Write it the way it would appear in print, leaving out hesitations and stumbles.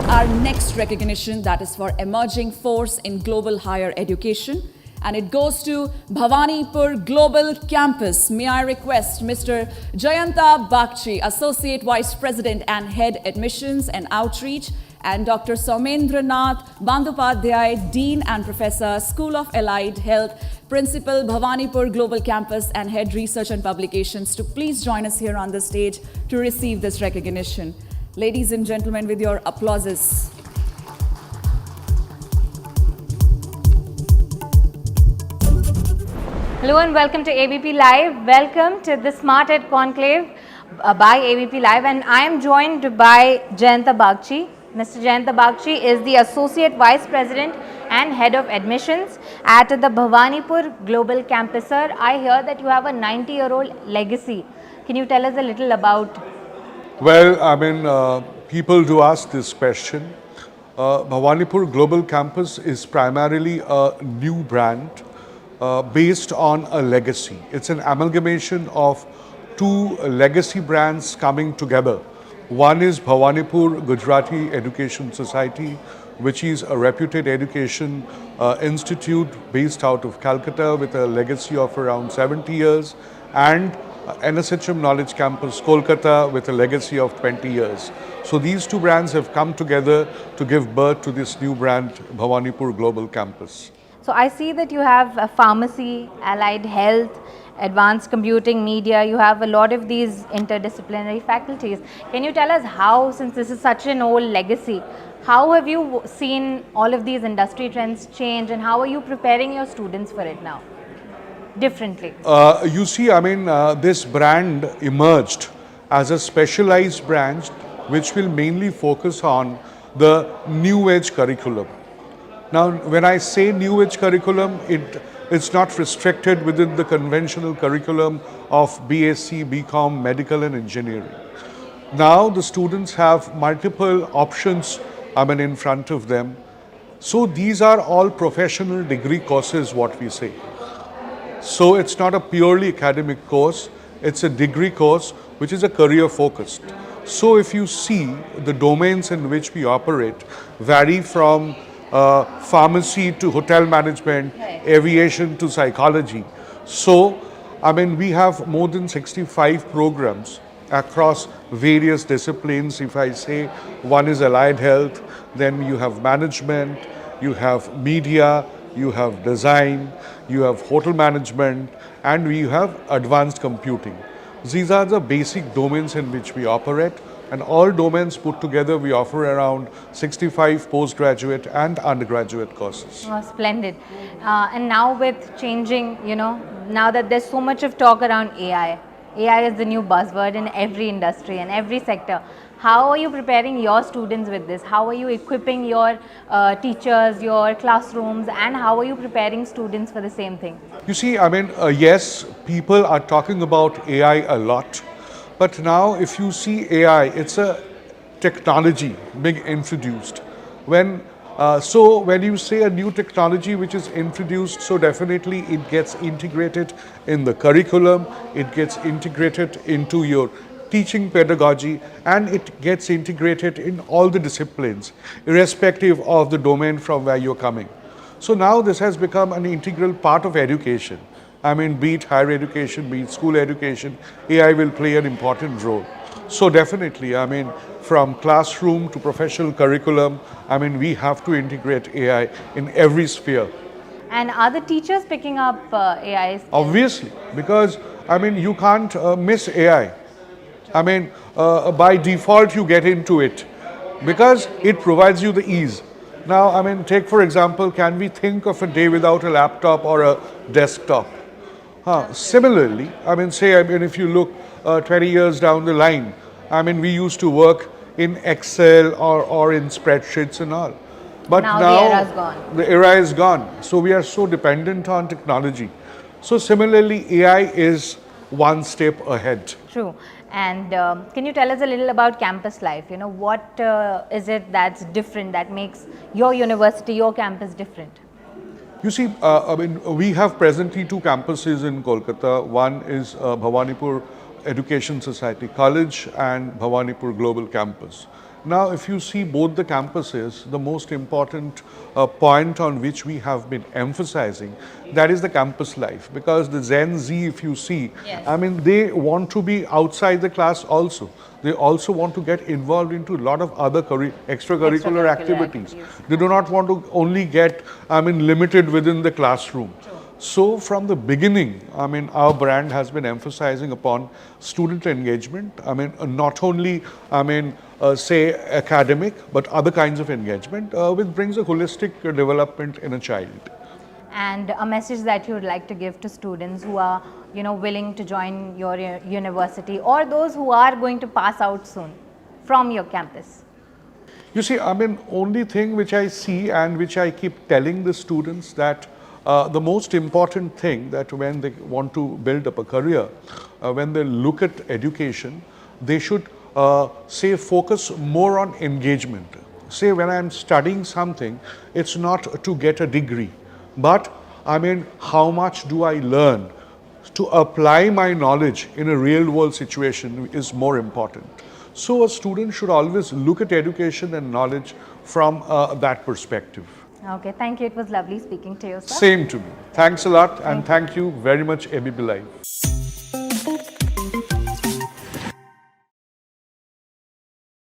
Our next recognition, that is for emerging force in global higher education, and it goes to Bhawanipur Global Campus. May I request Mr. Jayanta Bagchi, Associate Vice President and Head Admissions and Outreach, and Dr. Saumendranath Bandyopadhyay, Dean and Professor, School of Allied Health, Principal, Bhawanipur Global Campus and Head Research and Publications, to please join us here on the stage to receive this recognition. Ladies and gentlemen, with your applauses. Hello and welcome to ABP Live. Welcome to the SmartED Conclave by ABP Live, and I am joined by Jayanta Bagchi. Mr. Jayanta Bagchi is the Associate Vice President and Head of Admissions at the Bhawanipur Global Campus. Sir, I hear that you have a 90-year-old legacy. Can you tell us a little about? Well, I mean, people do ask this question. Bhawanipur Global Campus is primarily a new brand based on a legacy. It's an amalgamation of two legacy brands coming together. One is Bhawanipur Gujarati Education Society, which is a reputed education institute based out of Calcutta with a legacy of around 70 years, and NSHM Knowledge Campus, Kolkata, with a legacy of 20 years. So these two brands have come together to give birth to this new brand, Bhawanipur Global Campus. So I see that you have a pharmacy, allied health, advanced computing, media. You have a lot of these interdisciplinary faculties. Can you tell us how, since this is such an old legacy, how have you seen all of these industry trends change, and how are you preparing your students for it now? Differently? You see, I mean, this brand emerged as a specialized brand which will mainly focus on the new age curriculum. Now, when I say new age curriculum, it's not restricted within the conventional curriculum of BSc, BCom, medical and engineering. Now the students have multiple options, I mean, in front of them. So these are all professional degree courses, what we say. So it's not a purely academic course, it's a degree course which is a career focused. So if you see, the domains in which we operate vary from pharmacy to hotel management, aviation to psychology. So, I mean, we have more than 65 programs across various disciplines. If I say one is allied health, then you have management, you have media, you have design, you have hotel management, and we have advanced computing. These are the basic domains in which we operate, and all domains put together we offer around 65 postgraduate and undergraduate courses. Oh, splendid. And now with changing, now that there's so much of talk around AI, AI is the new buzzword in every industry and every sector. How are you preparing your students with this? How are you equipping your teachers, your classrooms, and how are you preparing students for the same thing? You see, I mean, yes, people are talking about AI a lot, but now if you see AI, it's a technology being introduced. So when you say a new technology which is introduced, so definitely it gets integrated in the curriculum, it gets integrated into your teaching pedagogy, and it gets integrated in all the disciplines, irrespective of the domain from where you're coming. So now this has become an integral part of education. I mean, be it higher education, be it school education, AI will play an important role. So definitely, I mean, from classroom to professional curriculum, I mean, we have to integrate AI in every sphere. And are the teachers picking up AI? Obviously, because, I mean, you can't miss AI. I mean, by default, you get into it because it provides you the ease. Now, I mean, take for example, can we think of a day without a laptop or a desktop? Similarly, I mean, if you look 20 years down the line, I mean, we used to work in Excel or in spreadsheets and all. But now the era is gone. The era is gone. So we are so dependent on technology. So similarly, AI is one step ahead. True. And can you tell us a little about campus life? What is it that's different, that makes your university, your campus different? You see, I mean, we have presently two campuses in Kolkata. One is Bhawanipur Education Society College and Bhawanipur Global Campus. Now, if you see both the campuses, the most important point on which we have been emphasizing, that is the campus life. Because the Gen Z, if you see, Yes. I mean, they want to be outside the class also. They also want to get involved into a lot of other extracurricular activities. They do not want to only get, I mean, limited within the classroom. So from the beginning, I mean, our brand has been emphasizing upon student engagement. I mean, not only, I mean, say academic, but other kinds of engagement, which brings a holistic development in a child. And a message that you would like to give to students who are, willing to join your university, or those who are going to pass out soon from your campus? You see, I mean, only thing which I see and which I keep telling the students that the most important thing that when they want to build up a career, when they look at education, they should say focus more on engagement. Say when I'm studying something, it's not to get a degree, but I mean, how much do I learn? To apply my knowledge in a real world situation is more important. So a student should always look at education and knowledge from that perspective. Okay, thank you. It was lovely speaking to you, sir. Same to me. Thanks a lot, and thank you very much, ABP Live.